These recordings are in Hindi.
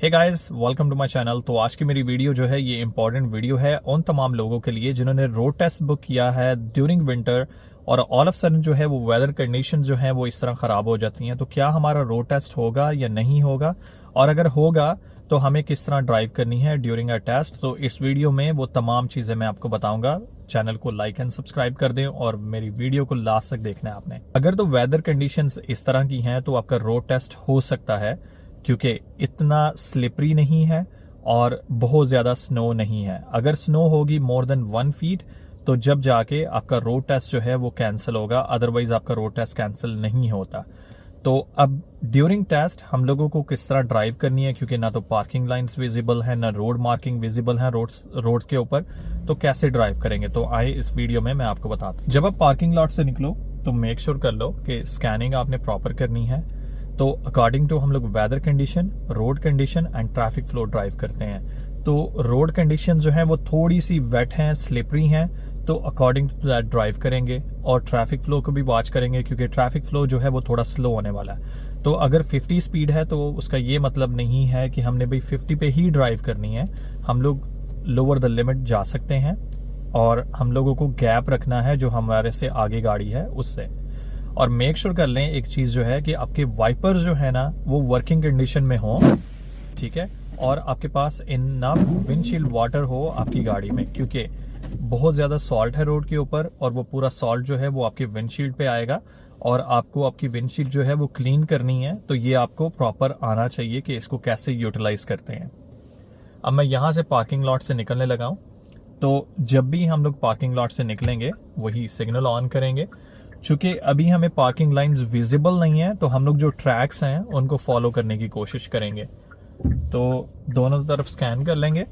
Hey guys, welcome to my channel. तो आज की मेरी वीडियो जो है ये इंपॉर्टेंट वीडियो है उन तमाम लोगों के लिए जिन्होंने रोड टेस्ट बुक किया है ड्यूरिंग विंटर और ऑल ऑफ सडन जो है वो वेदर कंडीशन जो है वो इस तरह खराब हो जाती हैं। तो क्या हमारा रोड टेस्ट होगा या नहीं होगा, और अगर होगा तो हमें किस तरह ड्राइव करनी है ड्यूरिंग अ टेस्ट। तो इस वीडियो में वो तमाम चीजें मैं आपको बताऊंगा। चैनल को लाइक एंड सब्सक्राइब कर दें और मेरी वीडियो को लास्ट तक देखना है आपने। अगर तो वेदर कंडीशंस इस तरह की हैं तो आपका रोड टेस्ट हो सकता है, क्योंकि इतना स्लिपरी नहीं है और बहुत ज्यादा स्नो नहीं है। अगर स्नो होगी मोर देन 1 फीट तो जब जाके आपका रोड टेस्ट जो है वो कैंसिल होगा, अदरवाइज आपका रोड टेस्ट कैंसिल नहीं होता। तो अब ड्यूरिंग टेस्ट हम लोगों को किस तरह ड्राइव करनी है, क्योंकि ना तो पार्किंग लाइंस विजिबल है ना रोड मार्किंग विजिबल है रोड के ऊपर, तो कैसे ड्राइव करेंगे। तो आए इस वीडियो में मैं आपको बताता हूं। जब आप पार्किंग लॉट से निकलो तो मेक श्योर कर लो कि स्कैनिंग आपने प्रॉपर करनी है। तो अकॉर्डिंग टू हम लोग weather condition, road condition and traffic flow drive करते हैं। तो रोड कंडीशन जो है वो थोड़ी सी वेट हैं, स्लिपरी हैं, तो अकॉर्डिंग टू दैट ड्राइव करेंगे। और ट्रैफिक फ्लो को भी वॉच करेंगे, क्योंकि ट्रैफिक फ्लो जो है वो थोड़ा स्लो होने वाला है। तो अगर 50 स्पीड है तो उसका ये मतलब नहीं है कि हमने भाई 50 पे ही ड्राइव करनी है। हम लोग लोअर द लिमिट जा सकते हैं और हम लोगों को गैप रखना है जो हमारे से आगे गाड़ी है उससे। और मेक श्योर कर लें एक चीज जो है कि आपके वाइपर्स जो है ना वो वर्किंग कंडीशन में हो, ठीक है, और आपके पास इनफ विंडशील्ड वाटर हो आपकी गाड़ी में, क्योंकि बहुत ज्यादा सॉल्ट है रोड के ऊपर और वो पूरा सॉल्ट जो है वो आपकी विंडशील्ड पे आएगा और आपको आपकी विंडशील्ड जो है वो क्लीन करनी है। तो ये आपको प्रॉपर आना चाहिए कि इसको कैसे यूटिलाइज करते हैं। अब मैं यहां से पार्किंग लॉट से निकलने लगा हूं, तो जब भी हम लोग पार्किंग लॉट से निकलेंगे वही सिग्नल ऑन करेंगे। चूंकि अभी हमें पार्किंग लाइंस विजिबल नहीं है तो हम लोग जो ट्रैक्स हैं उनको फॉलो करने की कोशिश करेंगे। तो दोनों तरफ स्कैन कर लेंगे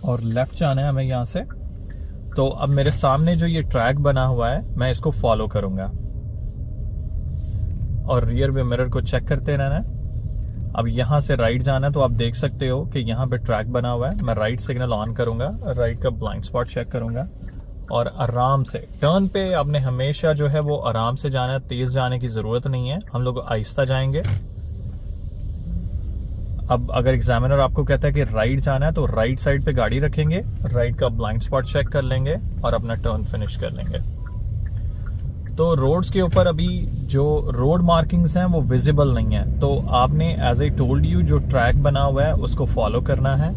और लेफ्ट जाना है हमें यहाँ से। तो अब मेरे सामने जो ये ट्रैक बना हुआ है मैं इसको फॉलो करूंगा और रियर व्यू मिरर को चेक करते रहना है। अब यहाँ से राइट जाना है तो आप देख सकते हो कि यहाँ पे ट्रैक बना हुआ है। मैं राइट सिग्नल ऑन करूंगा, राइट का ब्लाइंड स्पॉट चेक करूंगा और आराम से टर्न पे आपने हमेशा जो है वो आराम से जाना है, तेज जाने की जरूरत नहीं है। हम लोग आहिस्ता जाएंगे। अब अगर एग्जामिनर आपको कहता है कि राइट जाना है तो राइट साइड पे गाड़ी रखेंगे, राइट का ब्लाइंड स्पॉट चेक कर लेंगे और अपना टर्न फिनिश कर लेंगे। तो रोड्स के ऊपर अभी जो रोड मार्किंग्स हैं वो विजिबल नहीं है, तो आपने एज आई टोल्ड यू जो ट्रैक बना हुआ है उसको फॉलो करना है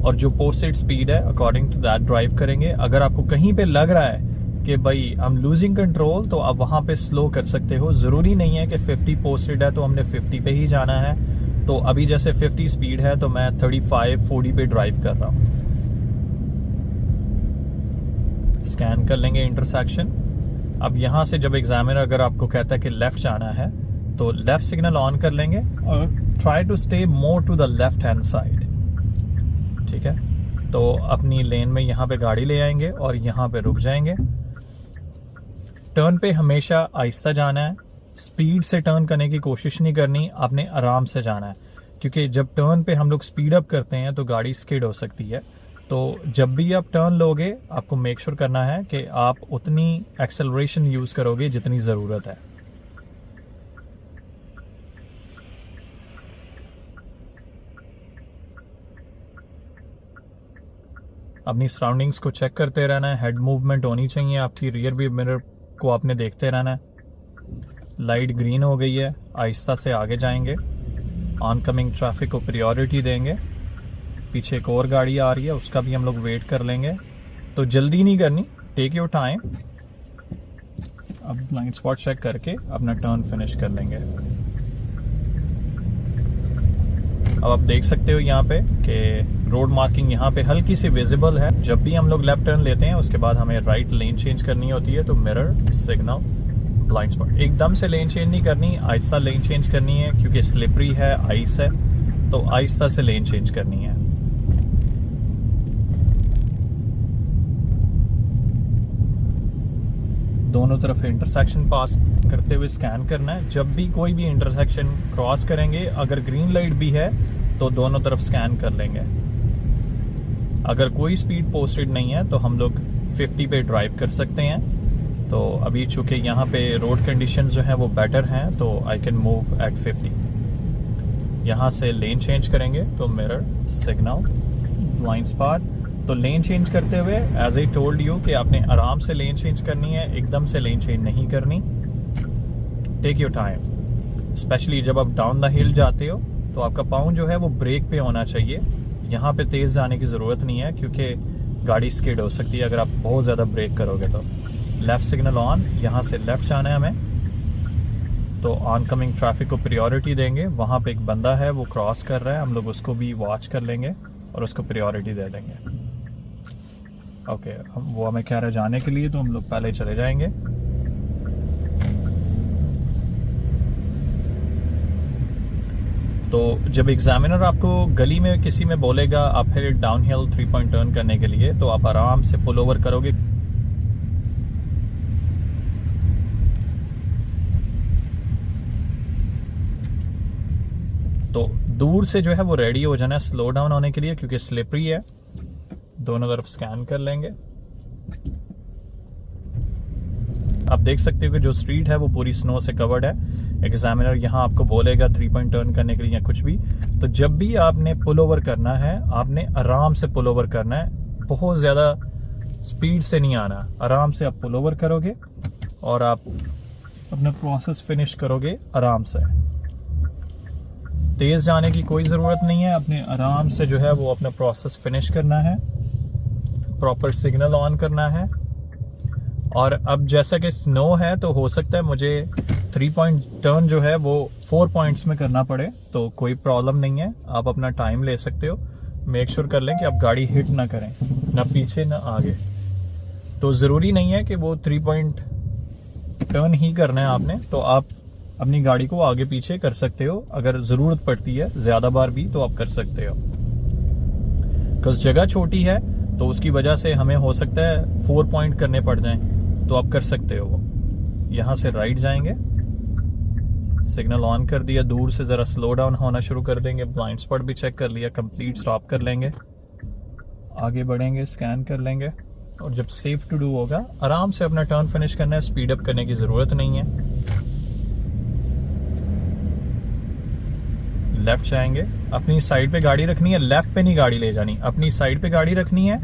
और जो पोस्टेड स्पीड है अकॉर्डिंग टू दैट ड्राइव करेंगे। अगर आपको कहीं पे लग रहा है कि भाई आई एम लूजिंग कंट्रोल तो आप वहां पे स्लो कर सकते हो। जरूरी नहीं है कि 50 पोस्टेड है तो हमने 50 पे ही जाना है। तो अभी जैसे 50 स्पीड है तो मैं 35-40 पे ड्राइव कर रहा हूं। स्कैन कर लेंगे इंटरसेक्शन। अब यहां से जब एग्जामिनर अगर आपको कहता है कि लेफ्ट जाना है तो लेफ्ट सिग्नल ऑन कर लेंगे और try to stay more to the left hand side, ठीक है। तो अपनी लेन में यहाँ पे गाड़ी ले आएंगे और यहाँ पे रुक जाएंगे। टर्न पे हमेशा आहिस्ता जाना है, स्पीड से टर्न करने की कोशिश नहीं करनी, आपने आराम से जाना है, क्योंकि जब टर्न पे हम लोग स्पीड अप करते हैं तो गाड़ी स्किड हो सकती है। तो जब भी आप टर्न लोगे आपको मेक श्योर करना है कि आप उतनी एक्सेलरेशन यूज करोगे जितनी जरूरत है। अपनी सराउंडिंग्स को चेक करते रहना है, हेड मूवमेंट होनी चाहिए आपकी, रियर व्यू मिरर को आपने देखते रहना है। लाइट ग्रीन हो गई है, आहिस्ता से आगे जाएंगे, ऑनकमिंग ट्रैफिक को प्रायोरिटी देंगे। पीछे एक और गाड़ी आ रही है उसका भी हम लोग वेट कर लेंगे। तो जल्दी नहीं करनी, टेक योर टाइम। अब ब्लाइंड स्पॉट चेक करके अपना टर्न फिनिश कर लेंगे। अब आप देख सकते हो यहाँ पे कि रोड मार्किंग यहाँ पे हल्की सी विजिबल है। जब भी हम लोग लेफ्ट टर्न लेते हैं उसके बाद हमें राइट लेन चेंज करनी होती है, तो मिरर, सिग्नल, ब्लाइंड स्पॉट, एकदम से लेन चेंज नहीं करनी, आहिस्ता लेन चेंज करनी है, क्योंकि स्लिपरी है, आइस है, तो आहिस्ता से लेन चेंज करनी है। दोनों तरफ इंटरसेक्शन पास करते हुए स्कैन करना है। जब भी कोई भी इंटरसेक्शन क्रॉस करेंगे, अगर ग्रीन लाइट भी है तो दोनों तरफ स्कैन कर लेंगे। अगर कोई स्पीड पोस्टेड नहीं है तो हम लोग 50 पे ड्राइव कर सकते हैं। तो अभी चूंकि यहाँ पे रोड कंडीशन जो है वो बेटर हैं तो आई कैन मूव एट 50। यहाँ से लेन चेंज करेंगे तो मिरर, सिग्नल, ब्लाइंड स्पॉट। तो लेन चेंज करते हुए एज आई टोल्ड यू कि आपने आराम से लेन चेंज करनी है, एकदम से लेन चेंज नहीं करनी। टेक योर टाइम, स्पेशली जब आप डाउन द हिल जाते हो तो आपका पाँव जो है वो ब्रेक पे होना चाहिए। यहाँ पे तेज़ जाने की ज़रूरत नहीं है क्योंकि गाड़ी स्किड हो सकती है अगर आप बहुत ज़्यादा ब्रेक करोगे तो। लेफ़्ट सिग्नल ऑन, यहाँ से लेफ़्ट जाना है हमें, तो ऑन कमिंग ट्रैफिक को प्रायोरिटी देंगे। वहाँ पे एक बंदा है वो क्रॉस कर रहा है, हम लोग उसको भी वॉच कर लेंगे और उसको प्रायोरिटी दे देंगे। ओके, वो हमें कह रहा है जाने के लिए तो हम लोग पहले चले जाएंगे। तो जब एग्जामिनर आपको गली में किसी में बोलेगा आप फिर डाउन हिल 3 पॉइंट टर्न करने के लिए, तो आप आराम से पुल ओवर करोगे। तो दूर से जो है वो रेडी हो जाना है स्लो डाउन होने के लिए क्योंकि स्लिपरी है। दोनों तरफ स्कैन कर लेंगे। आप देख सकते हो कि जो स्ट्रीट है वो पूरी स्नो से कवर्ड है। एग्जामिनर यहाँ आपको बोलेगा 3 पॉइंट टर्न करने के लिए या कुछ भी, तो जब भी आपने पुल ओवर करना है आपने आराम से पुल ओवर करना है, बहुत ज़्यादा स्पीड से नहीं आना। आराम से आप पुल ओवर करोगे और आप अपना प्रोसेस फिनिश करोगे आराम से। तेज़ जाने की कोई ज़रूरत नहीं है, अपने आराम से जो है वो अपना प्रोसेस फिनिश करना है, प्रॉपर सिग्नल ऑन करना है। और अब जैसा कि स्नो है तो हो सकता है मुझे 3 पॉइंट टर्न जो है वो 4 पॉइंट्स में करना पड़े, तो कोई प्रॉब्लम नहीं है, आप अपना टाइम ले सकते हो। मेक श्योर कर लें कि आप गाड़ी हिट ना करें, ना पीछे ना आगे। तो ज़रूरी नहीं है कि वो 3 पॉइंट टर्न ही करना है आपने, तो आप अपनी गाड़ी को आगे पीछे कर सकते हो। अगर ज़रूरत पड़ती है ज़्यादा बार भी तो आप कर सकते हो। बिकॉज जगह छोटी है तो उसकी वजह से हमें हो सकता है 4 पॉइंट करने पड़ जाएं, तो आप कर सकते हो। यहाँ से राइट जाएंगे, सिग्नल ऑन कर दिया, दूर से ज़रा स्लो डाउन होना शुरू कर देंगे, ब्लाइंड स्पॉट भी चेक कर लिया, कंप्लीट स्टॉप कर लेंगे, आगे बढ़ेंगे, स्कैन कर लेंगे और जब सेफ टू डू होगा आराम से अपना टर्न फिनिश करना है, स्पीड अप करने की ज़रूरत नहीं है। लेफ्ट जाएंगे, अपनी साइड पे गाड़ी रखनी है, लेफ्ट पे नहीं गाड़ी ले जानी, अपनी साइड पे गाड़ी रखनी है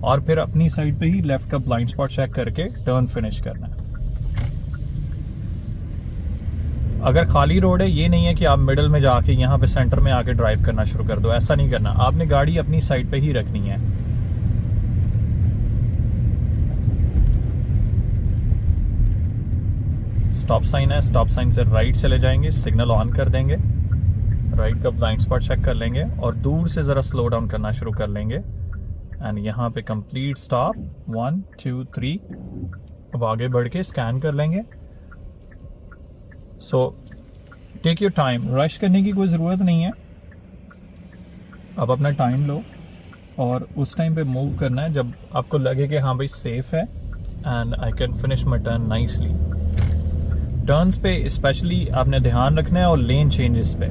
और फिर अपनी साइड पे ही लेफ्ट का ब्लाइंड स्पॉट चेक करके टर्न फिनिश करना है। अगर खाली रोड है, ये नहीं है कि आप मिडल में जाके यहाँ पे सेंटर में आके ड्राइव करना शुरू कर दो, ऐसा नहीं करना। आपने गाड़ी अपनी साइड पे ही रखनी है। स्टॉप साइन है, स्टॉप साइन से राइट चले जाएंगे, सिग्नल ऑन कर देंगे, राइट का ब्लाइंड स्पॉट चेक कर लेंगे और दूर से ज़रा स्लो डाउन करना शुरू कर लेंगे। एंड यहाँ पे कंप्लीट स्टॉप, 1 2 3। अब आगे बढ़ के स्कैन कर लेंगे। So take your time, rush करने की कोई ज़रूरत नहीं है। अब अपना टाइम लो और उस टाइम पे मूव करना है जब आपको लगे कि हाँ भाई सेफ है and I can finish my turn nicely. Turns पे स्पेशली आपने ध्यान रखना है और लेन चेंजेस पे।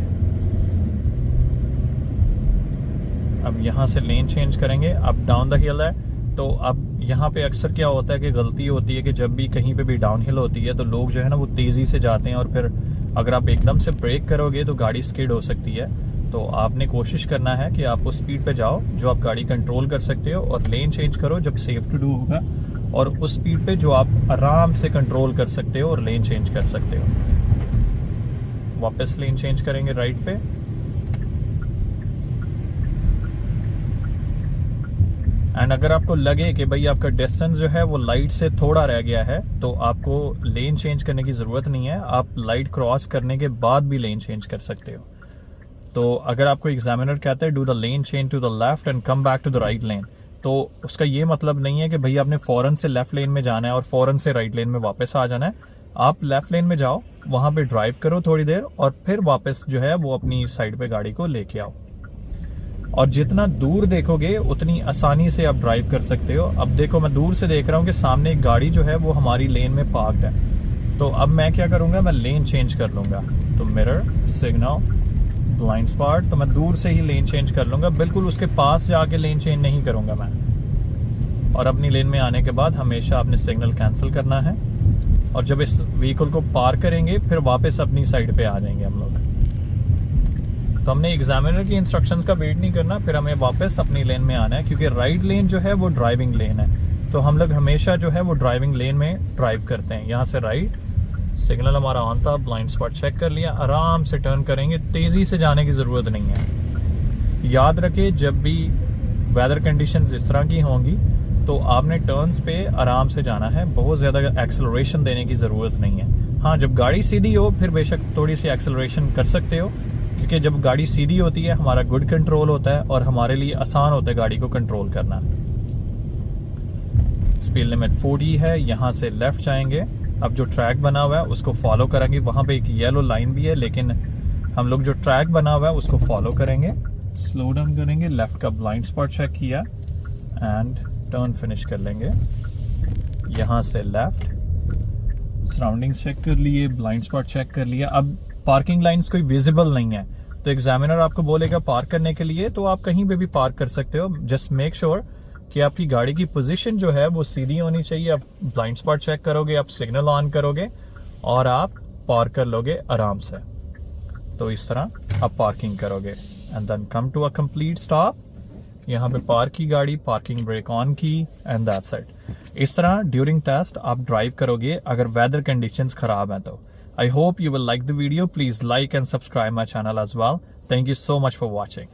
अब यहाँ से लेन चेंज करेंगे, अब डाउन द हिल है तो अब यहाँ पे अक्सर क्या होता है कि गलती होती है कि जब भी कहीं पे भी डाउन हिल होती है तो लोग जो है ना वो तेज़ी से जाते हैं और फिर अगर आप एकदम से ब्रेक करोगे तो गाड़ी स्किड हो सकती है। तो आपने कोशिश करना है कि आप उस स्पीड पे जाओ जो आप गाड़ी कंट्रोल कर सकते हो और लेन चेंज करो जब सेफ टू डू होगा, और उस स्पीड पे जो आप आराम से कंट्रोल कर सकते हो और लेन चेंज कर सकते हो। वापस लेन चेंज करेंगे राइट पे। एंड अगर आपको लगे कि भाई आपका डिस्टेंस जो है वो लाइट से थोड़ा रह गया है तो आपको लेन चेंज करने की ज़रूरत नहीं है, आप लाइट क्रॉस करने के बाद भी लेन चेंज कर सकते हो। तो अगर आपको एग्जामिनर कहता है do the lane change to the left and come back to the right lane, तो उसका ये मतलब नहीं है कि भाई आपने फ़ौरन से लेफ्ट लेन में जाना है और फ़ौरन से राइट लेन में वापस आ जाना है। आप लेफ्ट लेन में जाओ, वहाँ पे ड्राइव करो थोड़ी देर और फिर वापस जो है वो अपनी साइड पे गाड़ी को लेके आओ। और जितना दूर देखोगे उतनी आसानी से आप ड्राइव कर सकते हो। अब देखो मैं दूर से देख रहा हूँ कि सामने एक गाड़ी जो है वो हमारी लेन में पार्क्ड है, तो अब मैं क्या करूँगा, मैं लेन चेंज कर लूँगा। तो मिरर, सिग्नल, ब्लाइंड स्पॉट, तो मैं दूर से ही लेन चेंज कर लूँगा, बिल्कुल उसके पास जाके लेन चेंज नहीं करूँगा मैं। और अपनी लेन में आने के बाद हमेशा आपने सिग्नल कैंसिल करना है, और जब इस व्हीकल को पार करेंगे फिर वापस अपनी साइड पे आ जाएंगे हम लोग। तो हमने एग्जामिनर की इंस्ट्रक्शंस का वेट नहीं करना, फिर हमें वापस अपनी लेन में आना है, क्योंकि राइट लेन जो है वो ड्राइविंग लेन है। तो हम लोग हमेशा जो है वो ड्राइविंग लेन में ड्राइव करते हैं। यहाँ से राइट, सिग्नल हमारा ऑन था, ब्लाइंड स्पॉट चेक कर लिया, आराम से टर्न करेंगे, तेजी से जाने की जरूरत नहीं है। याद रखें जब भी वेदर कंडीशंस इस तरह की होंगी तो आपने टर्न्स पे आराम से जाना है, बहुत ज्यादा एक्सेलरेशन देने की जरूरत नहीं है। हाँ, जब गाड़ी सीधी हो फिर बेशक थोड़ी सी एक्सेलरेशन कर सकते हो, क्योंकि जब गाड़ी सीधी होती है हमारा गुड कंट्रोल होता है और हमारे लिए आसान होता है गाड़ी को कंट्रोल करना। स्पीड लिमिट 40 है। यहाँ से लेफ्ट जाएंगे, अब जो ट्रैक बना हुआ है उसको फॉलो करेंगे। वहां पे एक येलो लाइन भी है, लेकिन हम लोग जो ट्रैक बना हुआ है उसको फॉलो करेंगे। स्लो डाउन करेंगे, लेफ्ट का ब्लाइंड स्पॉट चेक किया एंड टर्न फिनिश कर लेंगे। यहाँ से लेफ्ट, सराउंडिंग चेक कर लिए, ब्लाइंड स्पॉट चेक कर लिया। अब पार्किंग लाइंस कोई विजिबल नहीं है, तो एग्जामिनर आपको बोलेगा पार्क करने के लिए, तो आप कहीं पे भी पार्क कर सकते हो। जस्ट मेक श्योर कि आपकी गाड़ी की पोजीशन जो है वो सीधी होनी चाहिए। आप ब्लाइंड स्पॉट चेक करोगे, आप सिग्नल ऑन करोगे और आप पार्क कर लोगे आराम से। तो इस तरह आप पार्किंग करोगे and then come to a complete stop. यहाँ पे पार्क की गाड़ी, पार्किंग ब्रेक ऑन की एंड दैट्स इट। इस तरह ड्यूरिंग टेस्ट आप ड्राइव करोगे अगर वेदर कंडीशंस खराब हैं तो। I hope you will like the video. Please like and subscribe my channel as well. Thank you so much for watching.